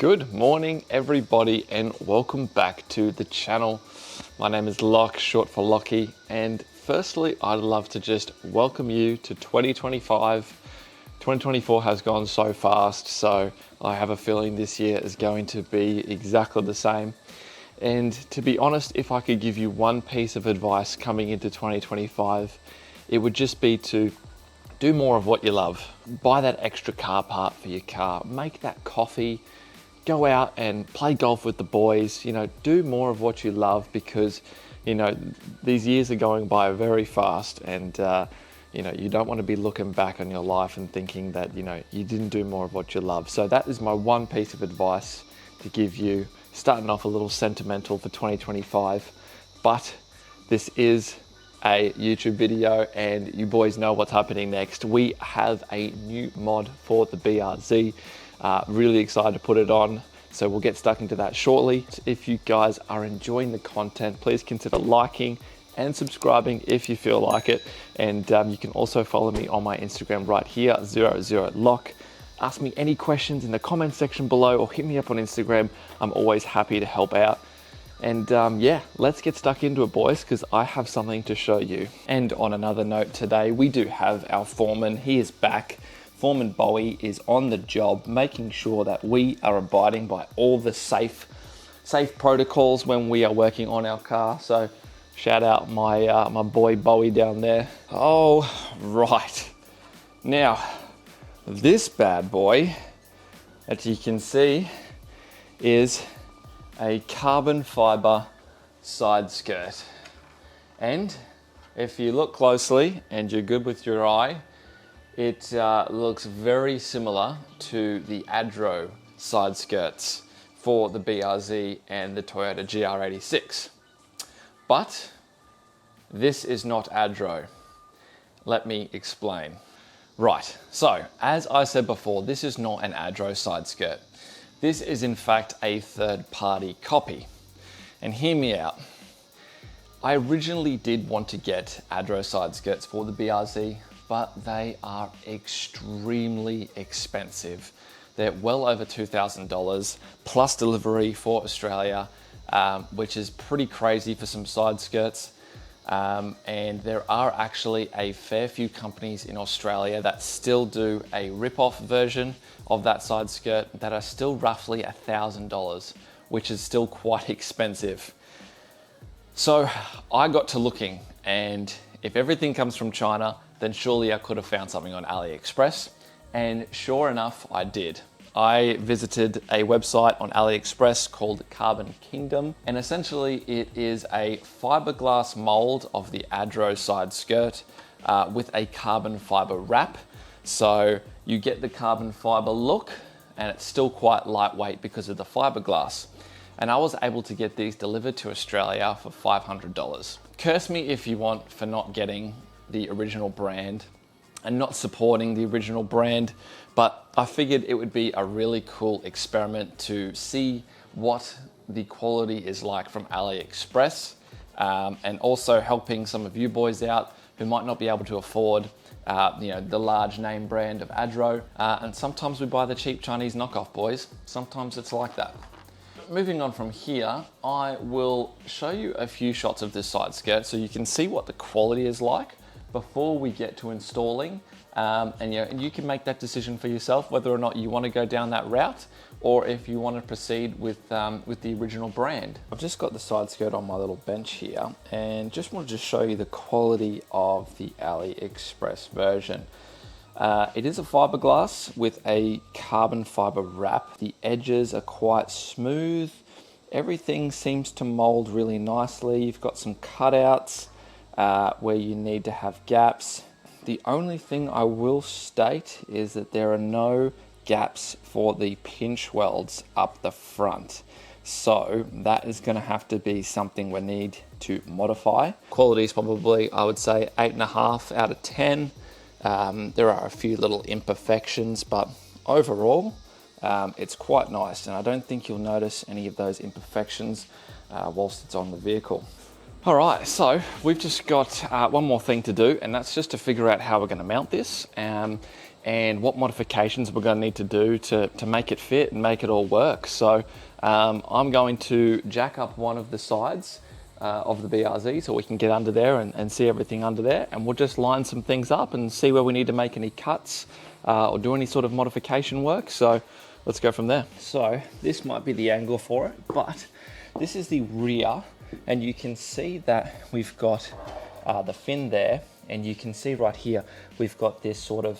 Good morning everybody and welcome back to the channel. My name is Locke, short for Lockie, and firstly I'd love to just welcome you to 2025. 2024 has gone so fast, so I have a feeling this year is going to be exactly the same. And to be honest, if I could give you one piece of advice coming into 2025, it would just be to do more of what you love. Buy that extra car part for your car, make that coffee, go out and play golf with the boys, do more of what you love, because, these years are going by very fast, and, you don't want to be looking back on your life and thinking that, you didn't do more of what you love. So that is my one piece of advice to give you, starting off a little sentimental for 2025, but this is a YouTube video and you boys know what's happening next. We have a new mod for the BRZ. Really excited to put it on, so we'll get stuck into that shortly. If you guys are enjoying the content, please consider liking and subscribing if you feel like it. And you can also follow me on my Instagram right here, 00lock. Ask me any questions in the comment section below or hit me up on Instagram. I'm always happy to help out. And yeah, let's get stuck into it, boys, because I have something to show you. And on another note, today we do have our foreman. He is back. Foreman Bowie is on the job, making sure that we are abiding by all the safe protocols when we are working on our car. So shout out my boy Bowie down there. Oh, right. Now, this bad boy, as you can see, is a carbon fiber side skirt. And if you look closely and you're good with your eye, it looks very similar to the Adro side skirts for the BRZ and the Toyota GR86. But this is not Adro. Let me explain. Right, so as I said before, this is not an Adro side skirt. This is in fact a third-party copy. And hear me out. I originally did want to get Adro side skirts for the BRZ, but they are extremely expensive. They're well over $2,000 plus delivery for Australia, which is pretty crazy for some side skirts. And there are actually a fair few companies in Australia that still do a rip-off version of that side skirt that are still roughly $1,000, which is still quite expensive. So I got to looking, and if everything comes from China, then surely I could have found something on AliExpress. And sure enough, I did. I visited a website on AliExpress called Carbon Kingdom, and essentially it is a fiberglass mold of the Adro side skirt with a carbon fiber wrap. So you get the carbon fiber look, and it's still quite lightweight because of the fiberglass. And I was able to get these delivered to Australia for $500. Curse me if you want for not getting the original brand and not supporting the original brand, but I figured it would be a really cool experiment to see what the quality is like from AliExpress, and also helping some of you boys out who might not be able to afford the large name brand of Adro, and sometimes we buy the cheap Chinese knockoff, boys. Sometimes it's like that. Moving on from here, I will show you a few shots of this side skirt so you can see what the quality is like before we get to installing, and you can make that decision for yourself whether or not you want to go down that route or if you want to proceed with the original brand. I've just got the side skirt on my little bench here and just wanted to show you the quality of the AliExpress version. It is a fiberglass with a carbon fiber wrap. The edges are quite smooth. Everything seems to mold really nicely. You've got some cutouts where you need to have gaps. The only thing I will state is that there are no gaps for the pinch welds up the front. So that is going to have to be something we need to modify. Quality is probably, I would say, 8.5 out of 10. There are a few little imperfections, but overall, it's quite nice. And I don't think you'll notice any of those imperfections whilst it's on the vehicle. All right, so we've just got one more thing to do, and that's just to figure out how we're going to mount this. and what modifications we're going to need to do to make it fit and make it all work. So I'm going to jack up one of the sides of the BRZ so we can get under there and see everything under there, and we'll just line some things up and see where we need to make any cuts or do any sort of modification work. So let's go from there. So this might be the angle for it, but this is the rear, and you can see that we've got the fin there, and you can see right here we've got this sort of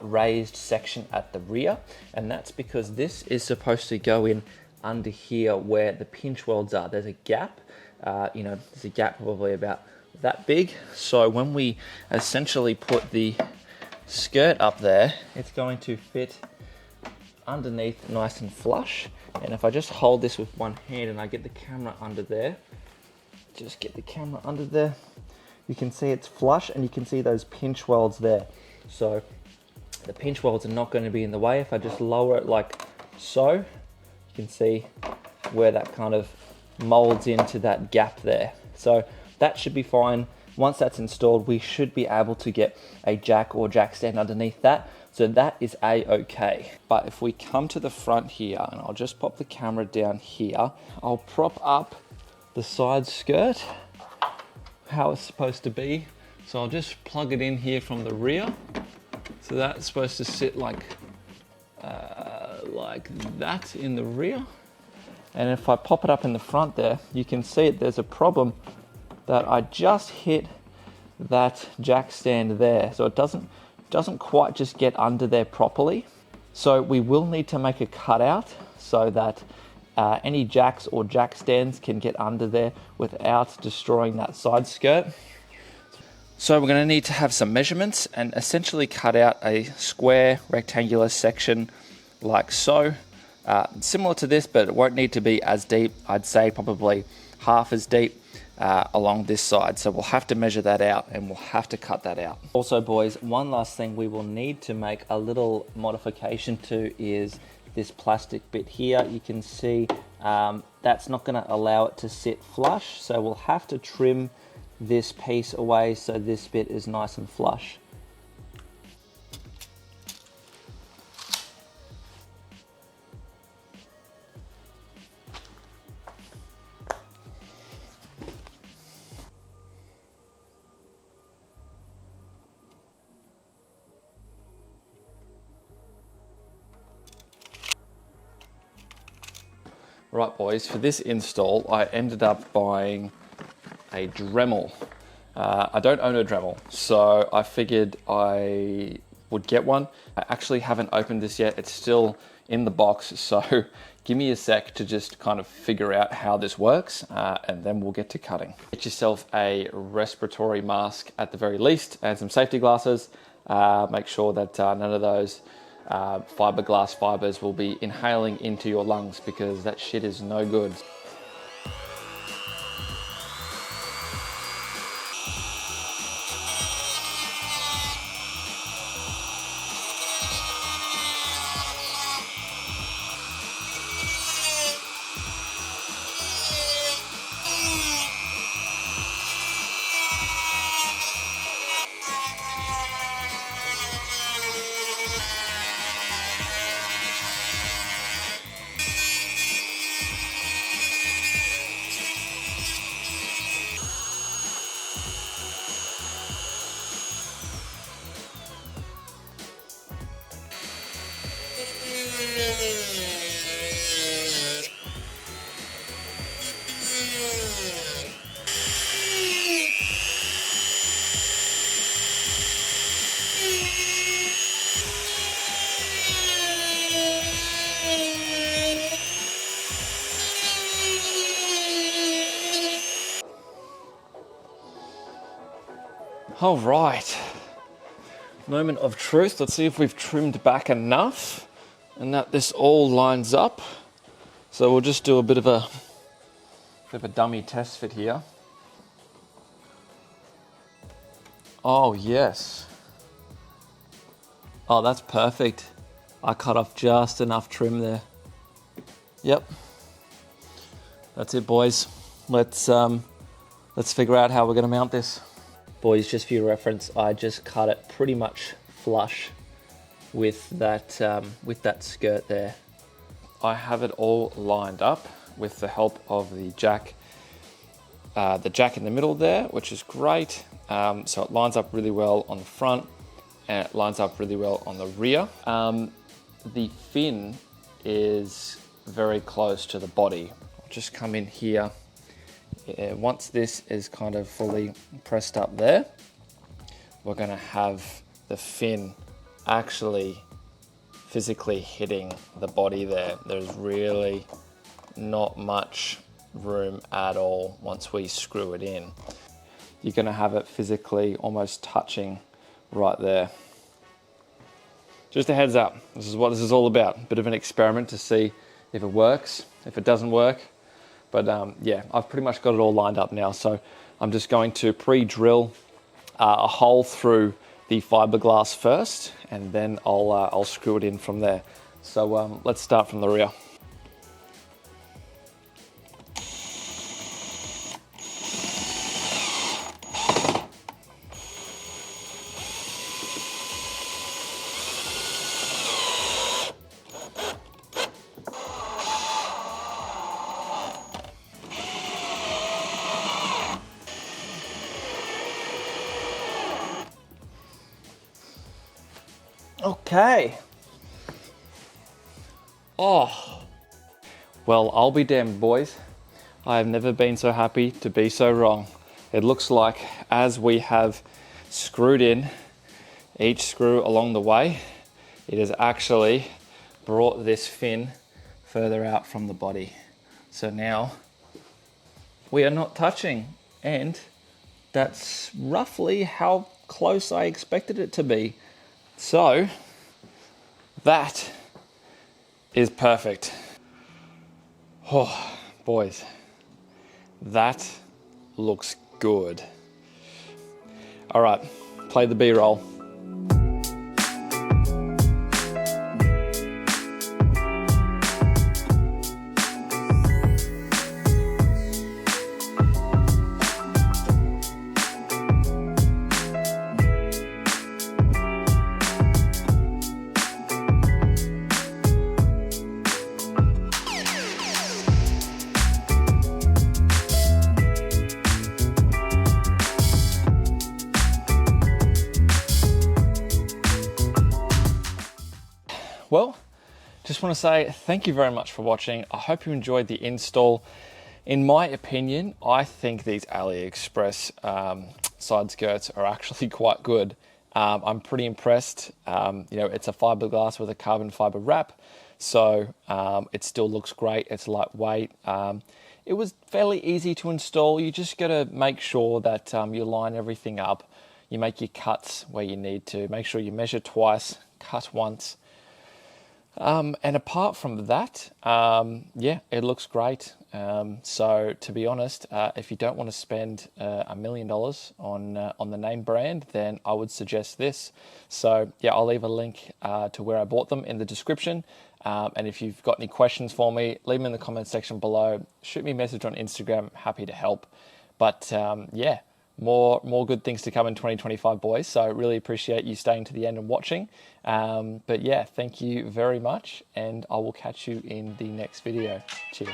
raised section at the rear, and that's because this is supposed to go in under here where the pinch welds are. There's a gap, there's a gap probably about that big. So when we essentially put the skirt up there, it's going to fit underneath nice and flush. And if I just hold this with one hand and I get the camera under there, just get the camera under there, you can see it's flush, and you can see those pinch welds there. So the pinch welds are not going to be in the way. If I just lower it like so, you can see where that kind of molds into that gap there. So that should be fine. Once that's installed, we should be able to get a jack or jack stand underneath that. So that is a-okay. But if we come to the front here, and I'll just pop the camera down here, I'll prop up the side skirt how it's supposed to be. So I'll just plug it in here from the rear. So that's supposed to sit like that in the rear. And if I pop it up in the front there, you can see there's a problem that I just hit that jack stand there. So it doesn't quite just get under there properly. So we will need to make a cutout so that any jacks or jack stands can get under there without destroying that side skirt. So we're going to need to have some measurements and essentially cut out a square rectangular section like so. Similar to this, but it won't need to be as deep. I'd say probably half as deep along this side. So we'll have to measure that out, and we'll have to cut that out. Also boys, one last thing we will need to make a little modification to is this plastic bit here. You can see that's not going to allow it to sit flush, so we'll have to trim this piece away so this bit is nice and flush. Right boys, for this install, I ended up buying a Dremel. I don't own a Dremel, so I figured I would get one. I actually haven't opened this yet. It's still in the box, so give me a sec to just kind of figure out how this works, and then we'll get to cutting. Get yourself a respiratory mask at the very least, and some safety glasses. Make sure that none of those fiberglass fibers will be inhaling into your lungs, because that shit is no good. All right, moment of truth. Let's see if we've trimmed back enough and that this all lines up. So we'll just do a bit of a dummy test fit here. Oh yes. Oh, that's perfect. I cut off just enough trim there. Yep. That's it, boys. Let's figure out how we're gonna mount this. Boys, just for your reference, I just cut it pretty much flush with that skirt there. I have it all lined up with the help of the jack in the middle there, which is great. So it lines up really well on the front and it lines up really well on the rear. The fin is very close to the body. I'll just come in here. Once this is kind of fully pressed up there, we're going to have the fin actually physically hitting the body there. There's really not much room at all once we screw it in. You're going to have it physically almost touching right there. Just a heads up, this is what this is all about. A bit of an experiment to see if it works, if it doesn't work. But yeah, I've pretty much got it all lined up now. So I'm just going to pre-drill a hole through the fiberglass first, and then I'll screw it in from there. So let's start from the rear. Okay. Oh. Well, I'll be damned, boys. I have never been so happy to be so wrong. It looks like as we have screwed in each screw along the way, it has actually brought this fin further out from the body. So now we are not touching, and that's roughly how close I expected it to be. So that is perfect. Oh, boys, that looks good. All right, play the B-roll. Well, just want to say thank you very much for watching. I hope you enjoyed the install. In my opinion, I think these AliExpress side skirts are actually quite good. I'm pretty impressed. You know, it's a fiberglass with a carbon fiber wrap, so it still looks great. It's lightweight. It was fairly easy to install. You just got to make sure that you line everything up. You make your cuts where you need to. Make sure you measure twice, cut once. And apart from that, yeah, it looks great. So to be honest, if you don't want to spend $1 million on the name brand, then I would suggest this. So yeah, I'll leave a link to where I bought them in the description. And if you've got any questions for me, leave them in the comment section below. Shoot me a message on Instagram. Happy to help. But yeah. More good things to come in 2025, boys. So I really appreciate you staying to the end and watching. But yeah, thank you very much, and I will catch you in the next video. Cheers.